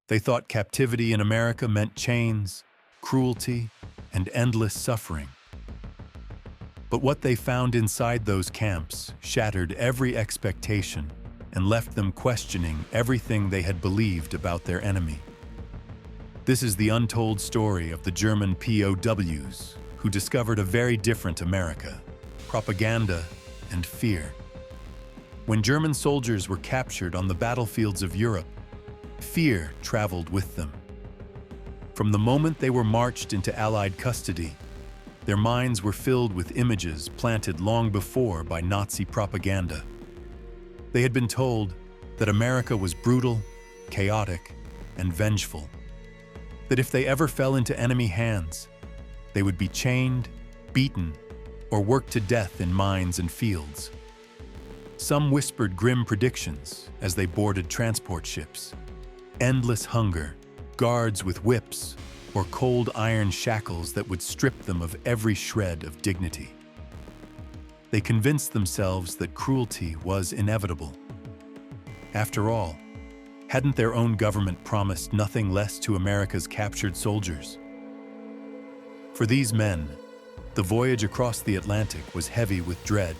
They thought captivity in America meant chains, cruelty, and endless suffering. But what they found inside those camps shattered every expectation and left them questioning everything they had believed about their enemy. This is the untold story of the German POWs, who discovered a very different America: propaganda and fear. When German soldiers were captured on the battlefields of Europe, fear traveled with them. From the moment they were marched into Allied custody, their minds were filled with images planted long before by Nazi propaganda. They had been told that America was brutal, chaotic, and vengeful. That if they ever fell into enemy hands, they would be chained, beaten, or worked to death in mines and fields. Some whispered grim predictions as they boarded transport ships: endless hunger, guards with whips, or cold iron shackles that would strip them of every shred of dignity. They convinced themselves that cruelty was inevitable. After all, hadn't their own government promised nothing less to America's captured soldiers? For these men, the voyage across the Atlantic was heavy with dread.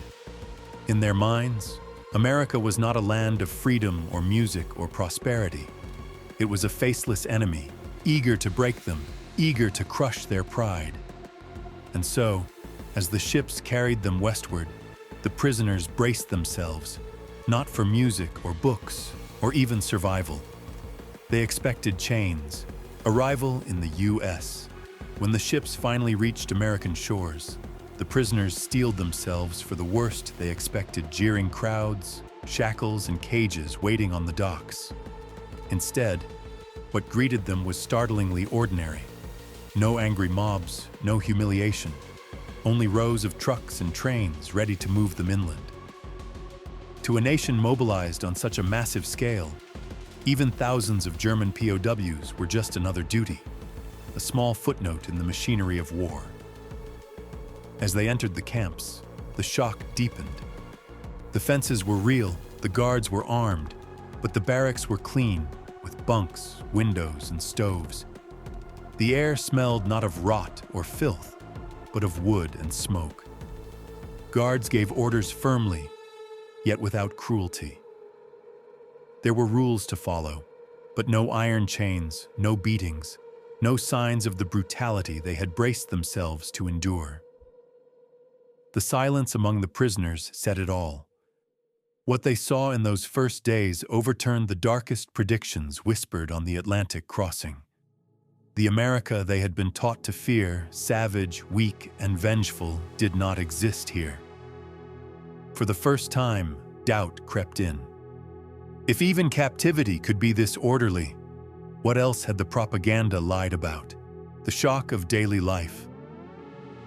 In their minds, America was not a land of freedom or music or prosperity. It was a faceless enemy, eager to break them, eager to crush their pride. And so, as the ships carried them westward, the prisoners braced themselves, not for music or books, or even survival. They expected chains, arrival in the U.S. When the ships finally reached American shores, the prisoners steeled themselves for the worst. They expected jeering crowds, shackles, and cages waiting on the docks. Instead, what greeted them was startlingly ordinary. No angry mobs, no humiliation, only rows of trucks and trains ready to move them inland. To a nation mobilized on such a massive scale, even thousands of German POWs were just another duty, a small footnote in the machinery of war. As they entered the camps, the shock deepened. The fences were real, the guards were armed, but the barracks were clean, with bunks, windows, and stoves. The air smelled not of rot or filth, but of wood and smoke. Guards gave orders firmly, yet without cruelty. There were rules to follow, but no iron chains, no beatings, no signs of the brutality they had braced themselves to endure. The silence among the prisoners said it all. What they saw in those first days overturned the darkest predictions whispered on the Atlantic crossing. The America they had been taught to fear, savage, weak, and vengeful, did not exist here. For the first time, doubt crept in. If even captivity could be this orderly, what else had the propaganda lied about? The shock of daily life.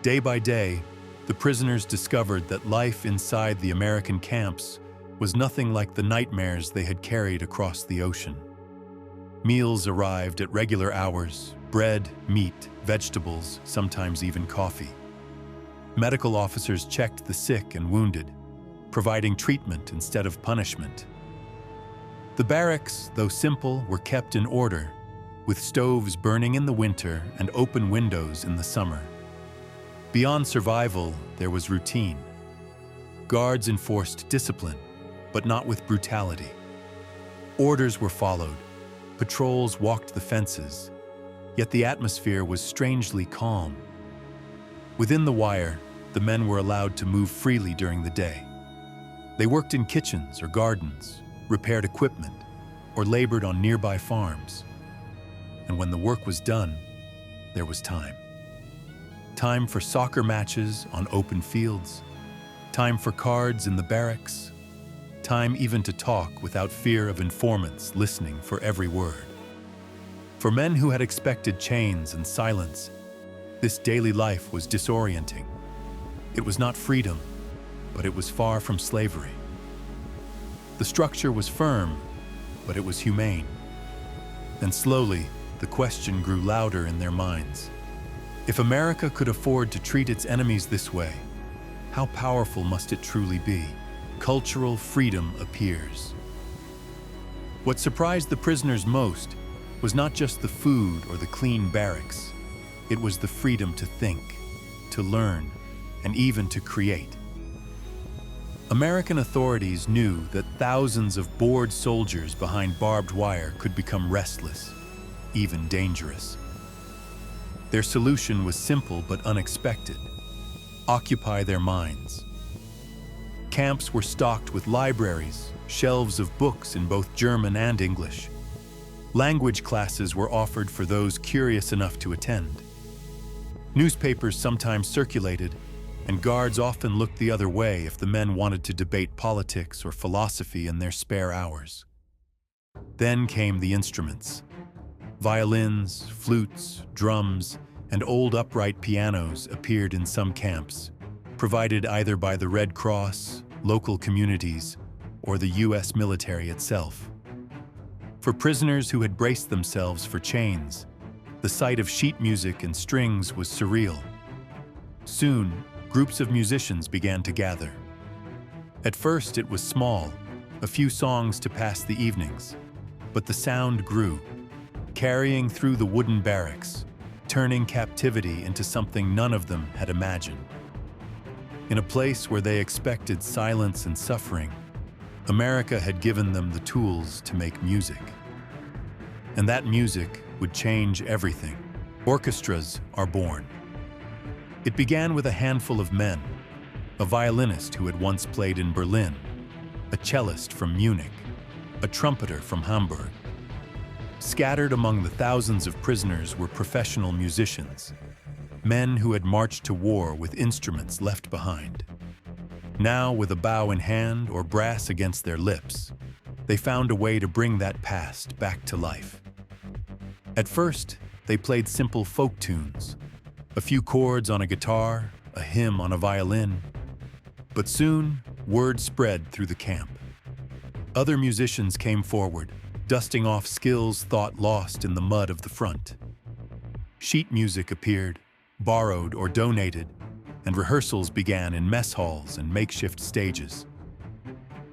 Day by day, the prisoners discovered that life inside the American camps was nothing like the nightmares they had carried across the ocean. Meals arrived at regular hours: bread, meat, vegetables, sometimes even coffee. Medical officers checked the sick and wounded, providing treatment instead of punishment. The barracks, though simple, were kept in order, with stoves burning in the winter and open windows in the summer. Beyond survival, there was routine. Guards enforced discipline, but not with brutality. Orders were followed. Patrols walked the fences, yet the atmosphere was strangely calm. Within the wire, the men were allowed to move freely during the day. They worked in kitchens or gardens, repaired equipment, or labored on nearby farms. And when the work was done, there was time. Time for soccer matches on open fields, time for cards in the barracks, time even to talk without fear of informants listening for every word. For men who had expected chains and silence, this daily life was disorienting. It was not freedom, but it was far from slavery. The structure was firm, but it was humane. And slowly, the question grew louder in their minds. If America could afford to treat its enemies this way, how powerful must it truly be? Cultural freedom appears. What surprised the prisoners most was not just the food or the clean barracks. It was the freedom to think, to learn, and even to create. American authorities knew that thousands of bored soldiers behind barbed wire could become restless, even dangerous. Their solution was simple but unexpected: occupy their minds. Camps were stocked with libraries, shelves of books in both German and English. Language classes were offered for those curious enough to attend. Newspapers sometimes circulated, and guards often looked the other way if the men wanted to debate politics or philosophy in their spare hours. Then came the instruments. Violins, flutes, drums, and old upright pianos appeared in some camps, provided either by the Red Cross, local communities, or the U.S. military itself. For prisoners who had braced themselves for chains, the sight of sheet music and strings was surreal. Soon, groups of musicians began to gather. At first, it was small, a few songs to pass the evenings, but the sound grew, carrying through the wooden barracks, turning captivity into something none of them had imagined. In a place where they expected silence and suffering, America had given them the tools to make music. And that music would change everything. Orchestras are born. It began with a handful of men: a violinist who had once played in Berlin, a cellist from Munich, a trumpeter from Hamburg. Scattered among the thousands of prisoners were professional musicians, men who had marched to war with instruments left behind. Now, with a bow in hand or brass against their lips, they found a way to bring that past back to life. At first, they played simple folk tunes, a few chords on a guitar, a hymn on a violin. But soon, word spread through the camp. Other musicians came forward, dusting off skills thought lost in the mud of the front. Sheet music appeared, borrowed or donated, and rehearsals began in mess halls and makeshift stages.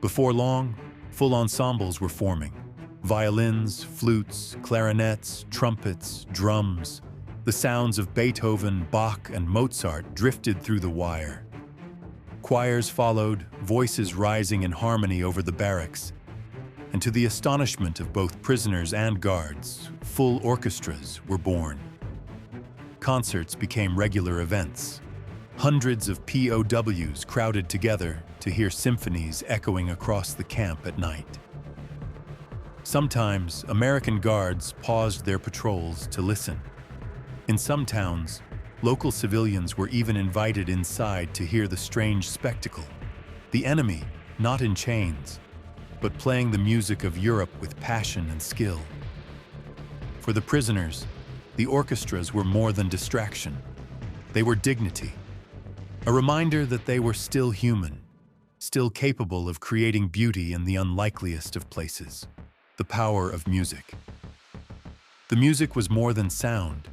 Before long, full ensembles were forming: violins, flutes, clarinets, trumpets, drums. The sounds of Beethoven, Bach, and Mozart drifted through the wire. Choirs followed, voices rising in harmony over the barracks. And to the astonishment of both prisoners and guards, full orchestras were born. Concerts became regular events. Hundreds of POWs crowded together to hear symphonies echoing across the camp at night. Sometimes, American guards paused their patrols to listen. In some towns, local civilians were even invited inside to hear the strange spectacle: the enemy, not in chains, but playing the music of Europe with passion and skill. For the prisoners, the orchestras were more than distraction. They were dignity, a reminder that they were still human, still capable of creating beauty in the unlikeliest of places. The power of music. The music was more than sound.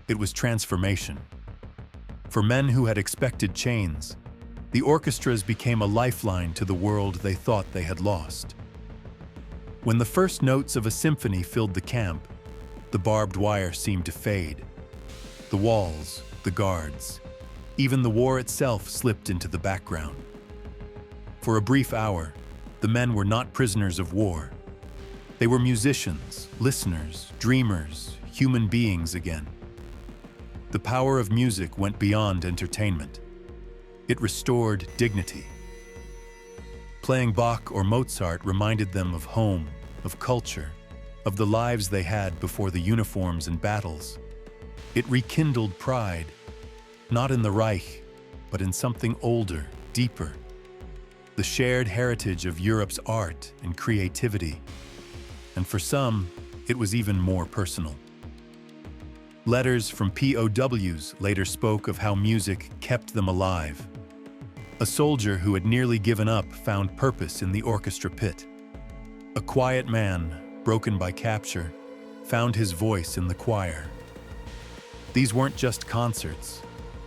It was transformation. For men who had expected chains, the orchestras became a lifeline to the world they thought they had lost. When the first notes of a symphony filled the camp, the barbed wire seemed to fade. The walls, the guards, even the war itself slipped into the background. For a brief hour, the men were not prisoners of war. They were musicians, listeners, dreamers, human beings again. The power of music went beyond entertainment. It restored dignity. Playing Bach or Mozart reminded them of home, of culture, of the lives they had before the uniforms and battles. It rekindled pride, not in the Reich, but in something older, deeper. The shared heritage of Europe's art and creativity. And for some, it was even more personal. Letters from POWs later spoke of how music kept them alive. A soldier who had nearly given up found purpose in the orchestra pit. A quiet man, broken by capture, found his voice in the choir. These weren't just concerts.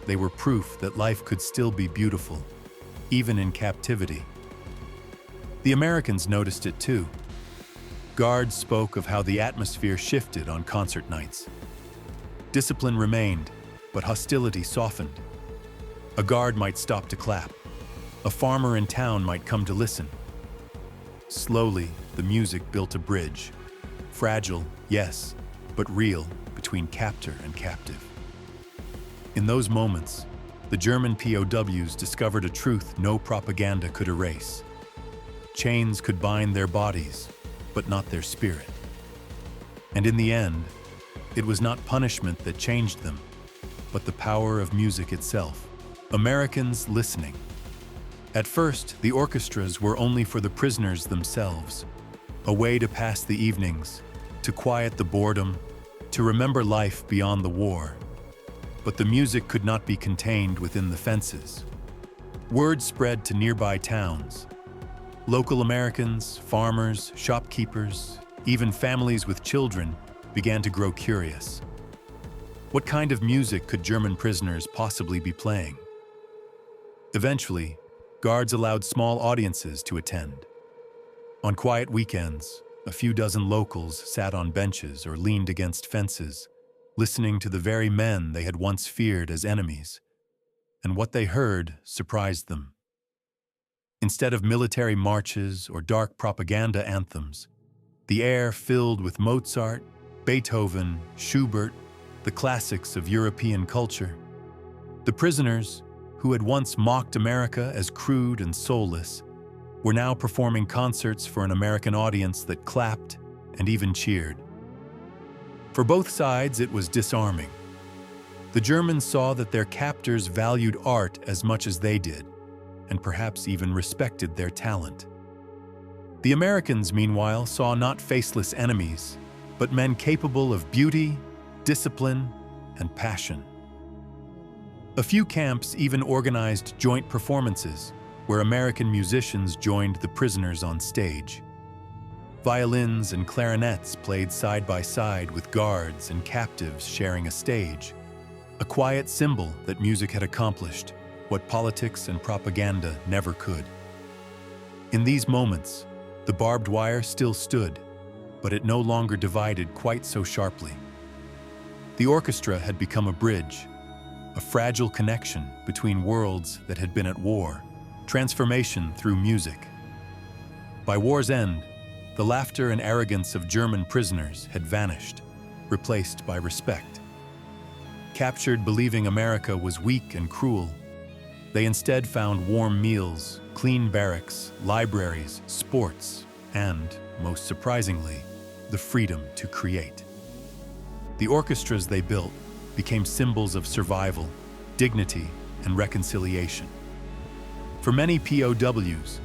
They were proof that life could still be beautiful, even in captivity. The Americans noticed it too. Guards spoke of how the atmosphere shifted on concert nights. Discipline remained, but hostility softened. A guard might stop to clap. A farmer in town might come to listen. Slowly, the music built a bridge. Fragile, yes, but real, between captor and captive. In those moments, the German POWs discovered a truth no propaganda could erase. Chains could bind their bodies, but not their spirit. And in the end, it was not punishment that changed them, but the power of music itself. Americans listening. At first, the orchestras were only for the prisoners themselves, a way to pass the evenings, to quiet the boredom, to remember life beyond the war. But the music could not be contained within the fences. Word spread to nearby towns. Local Americans, farmers, shopkeepers, even families with children began to grow curious. What kind of music could German prisoners possibly be playing? Eventually, guards allowed small audiences to attend. On quiet weekends, a few dozen locals sat on benches or leaned against fences, listening to the very men they had once feared as enemies. And what they heard surprised them. Instead of military marches or dark propaganda anthems, the air filled with Mozart, Beethoven, Schubert, the classics of European culture. The prisoners, who had once mocked America as crude and soulless, were now performing concerts for an American audience that clapped and even cheered. For both sides, it was disarming. The Germans saw that their captors valued art as much as they did, and perhaps even respected their talent. The Americans, meanwhile, saw not faceless enemies, but men capable of beauty, discipline, and passion. A few camps even organized joint performances, where American musicians joined the prisoners on stage. Violins and clarinets played side by side with guards and captives sharing a stage, a quiet symbol that music had accomplished what politics and propaganda never could. In these moments, the barbed wire still stood, but it no longer divided quite so sharply. The orchestra had become a bridge, a fragile connection between worlds that had been at war, transformation through music. By war's end, the laughter and arrogance of German prisoners had vanished, replaced by respect. Captured believing America was weak and cruel, they instead found warm meals, clean barracks, libraries, sports, and, most surprisingly, the freedom to create. The orchestras they built became symbols of survival, dignity, and reconciliation. For many POWs,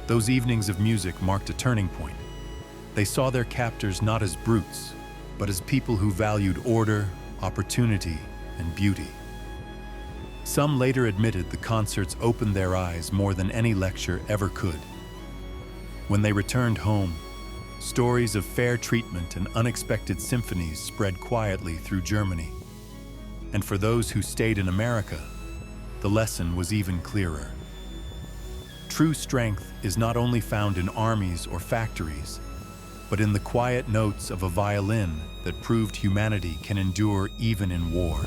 those evenings of music marked a turning point. They saw their captors not as brutes, but as people who valued order, opportunity, and beauty. Some later admitted the concerts opened their eyes more than any lecture ever could. When they returned home, stories of fair treatment and unexpected symphonies spread quietly through Germany. And for those who stayed in America, the lesson was even clearer. True strength is not only found in armies or factories, but in the quiet notes of a violin that proved humanity can endure even in war.